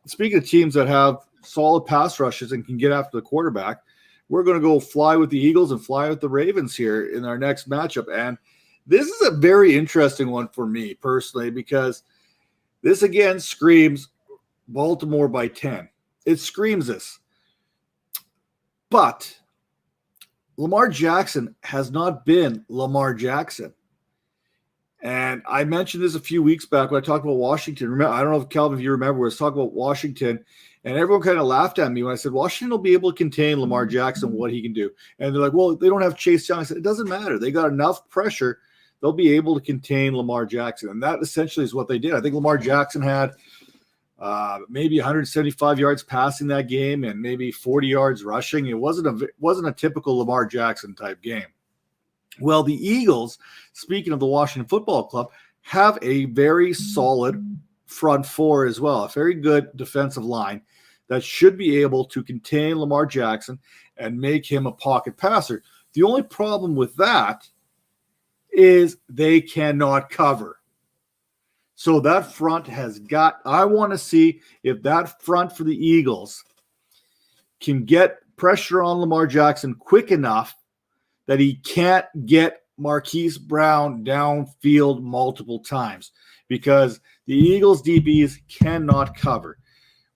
Speaking of teams that have solid pass rushes and can get after the quarterback, we're going to go fly with the Eagles and fly with the Ravens here in our next matchup. And this is a very interesting one for me personally, because this again screams Baltimore by 10. It screams this. But Lamar Jackson has not been Lamar Jackson. And I mentioned this a few weeks back when I talked about Washington. Remember, I don't know if Calvin, if you remember, I was talking about Washington, and everyone kind of laughed at me when I said Washington will be able to contain Lamar Jackson, what he can do. And they're like, well, they don't have Chase Young. I said, it doesn't matter. They got enough pressure. They'll be able to contain Lamar Jackson. And that essentially is what they did. I think Lamar Jackson had maybe 175 yards passing that game and maybe 40 yards rushing. It wasn't a typical Lamar Jackson type game. Well, the Eagles, speaking of the Washington Football Club, have a very solid front four as well, a very good defensive line that should be able to contain Lamar Jackson and make him a pocket passer. The only problem with that is they cannot cover. So that front I want to see if that front for the Eagles can get pressure on Lamar Jackson quick enough that he can't get Marquise Brown downfield multiple times, because the Eagles DBs cannot cover.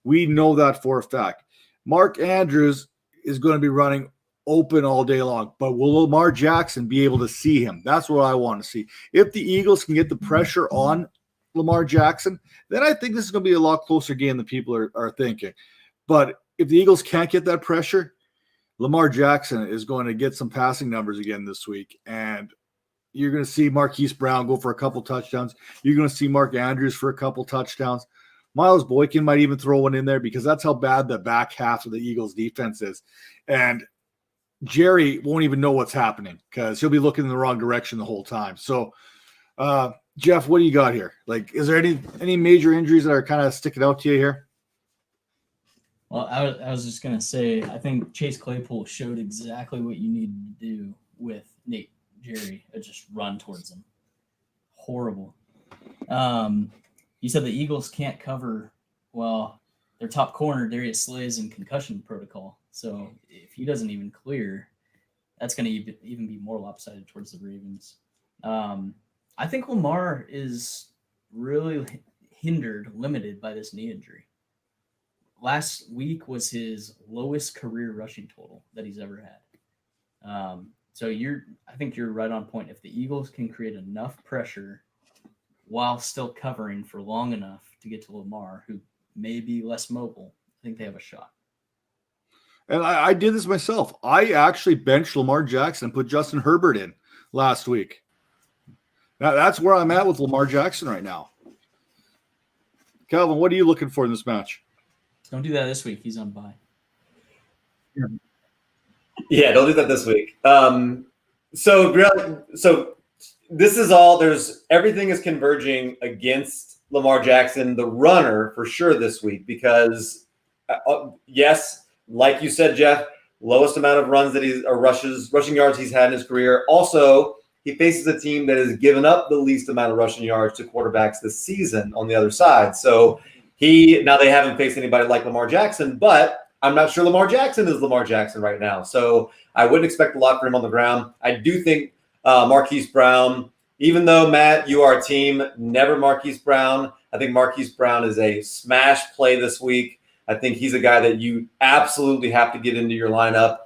We know that for a fact. Mark Andrews is going to be running open all day long, but will Lamar Jackson be able to see him? That's what I want to see. If the Eagles can get the pressure on Lamar Jackson, then I think this is going to be a lot closer game than people are thinking. But if the Eagles can't get that pressure, Lamar Jackson is going to get some passing numbers again this week, and you're going to see Marquise Brown go for a couple touchdowns. You're going to see Mark Andrews for a couple touchdowns. Miles Boykin might even throw one in there, because that's how bad the back half of the Eagles defense is. And Jerry won't even know what's happening, because he'll be looking in the wrong direction the whole time. So, Jeff, what do you got here? Like, is there any major injuries that are kind of sticking out to you here? Well, I was just going to say, I think Chase Claypool showed exactly what you needed to do with Nate Jerry. Just run towards him. Horrible. You said the Eagles can't cover. Well, their top corner, Darius Slay, is in concussion protocol. So if he doesn't even clear, that's going to even be more lopsided towards the Ravens. I think Lamar is really limited by this knee injury. Last week was his lowest career rushing total that he's ever had. So I think you're right on point. If the Eagles can create enough pressure while still covering for long enough to get to Lamar, who may be less mobile, I think they have a shot. And I did this myself. I actually benched Lamar Jackson and put Justin Herbert in last week. That's where I'm at with Lamar Jackson right now. Calvin, what are you looking for in this match? Don't do that this week. He's on bye. Yeah, don't do that this week. So this is all. Everything is converging against Lamar Jackson, the runner, for sure this week, because yes, like you said, Jeff, lowest amount of runs that rushing yards he's had in his career. Also, he faces a team that has given up the least amount of rushing yards to quarterbacks this season on the other side. So now they haven't faced anybody like Lamar Jackson, but I'm not sure Lamar Jackson is Lamar Jackson right now. So I wouldn't expect a lot from him on the ground. I do think Marquise Brown, even though, Matt, you are team never Marquise Brown, I think Marquise Brown is a smash play this week. I think he's a guy that you absolutely have to get into your lineup.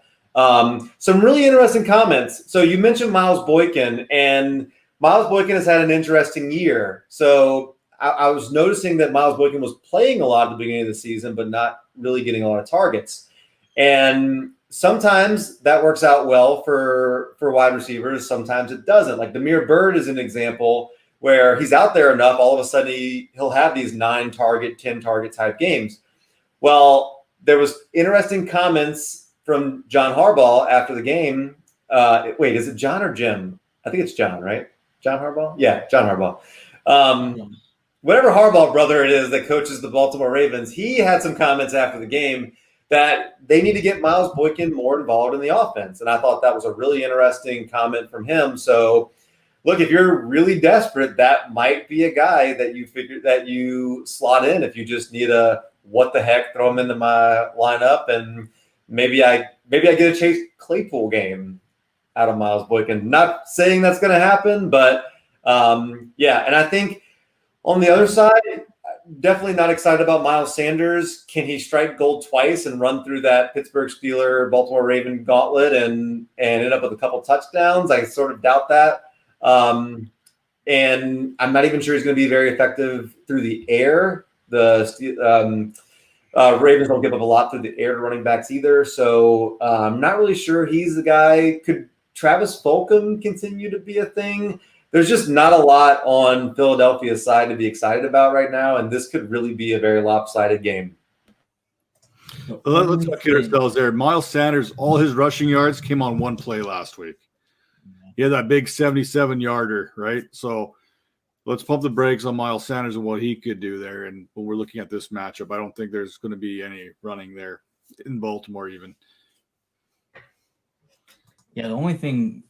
Some really interesting comments. So you mentioned Miles Boykin, and Miles Boykin has had an interesting year. So I was noticing that Miles Boykin was playing a lot at the beginning of the season, but not really getting a lot of targets. And sometimes that works out well for wide receivers. Sometimes it doesn't. Like Damiere Byrd is an example where he's out there enough, all of a sudden he'll have these 9-target, 10-target type games. Well, there was interesting comments from John Harbaugh after the game. Wait, is it John or Jim? I think it's John, right? John Harbaugh? Yeah, John Harbaugh. Whatever Harbaugh brother it is that coaches the Baltimore Ravens, he had some comments after the game that they need to get Miles Boykin more involved in the offense. And I thought that was a really interesting comment from him. So look, if you're really desperate, that might be a guy that you slot in if you just need a what the heck, throw him into my lineup, and maybe I get a Chase Claypool game out of Miles Boykin. Not saying that's going to happen, but yeah. And I think on the other side, definitely not excited about Miles Sanders. Can he strike gold twice and run through that Pittsburgh Steeler, Baltimore Raven gauntlet and end up with a couple touchdowns? I sort of doubt that. And I'm not even sure he's going to be very effective through the air. The Ravens don't give up a lot through the air to running backs either. So I'm not really sure he's the guy. Could Travis Fulgham continue to be a thing? There's just not a lot on Philadelphia's side to be excited about right now, and this could really be a very lopsided game. Let's not kid ourselves there. Miles Sanders, all his rushing yards came on one play last week. He had that big 77-yarder, right? So let's pump the brakes on Miles Sanders and what he could do there. And when we're looking at this matchup, I don't think there's going to be any running there in Baltimore even. Yeah, the only thing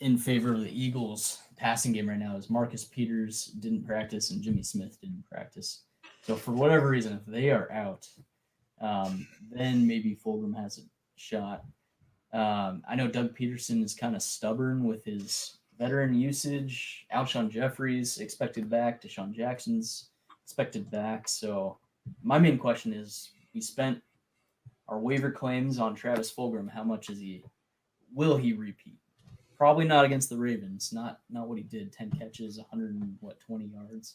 in favor of the Eagles passing game right now is Marcus Peters didn't practice and Jimmy Smith didn't practice. So for whatever reason, if they are out, then maybe Fulgham has a shot. I know Doug Peterson is kind of stubborn with his veteran usage. Alshon Jeffries expected back. Deshaun Jackson's expected back. So my main question is, we spent our waiver claims on Travis Fulgham. How much is he? Will he repeat? Probably not against the Ravens. Not what he did. 10 catches, 120 yards,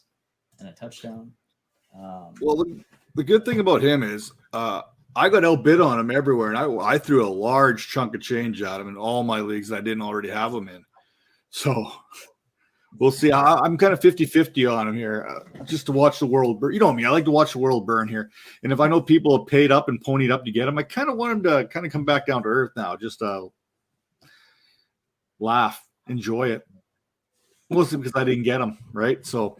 and a touchdown. Well, the good thing about him is I got outbid on him everywhere, and I threw a large chunk of change at him in all my leagues that I didn't already have him in. So we'll see. I'm kind of 50-50 on him here, just to watch the world burn. You know me, I like to watch the world burn here. And if I know people have paid up and ponied up to get him, I kind of want him to kind of come back down to earth now, just laugh, enjoy it. Mostly because I didn't get him, right? So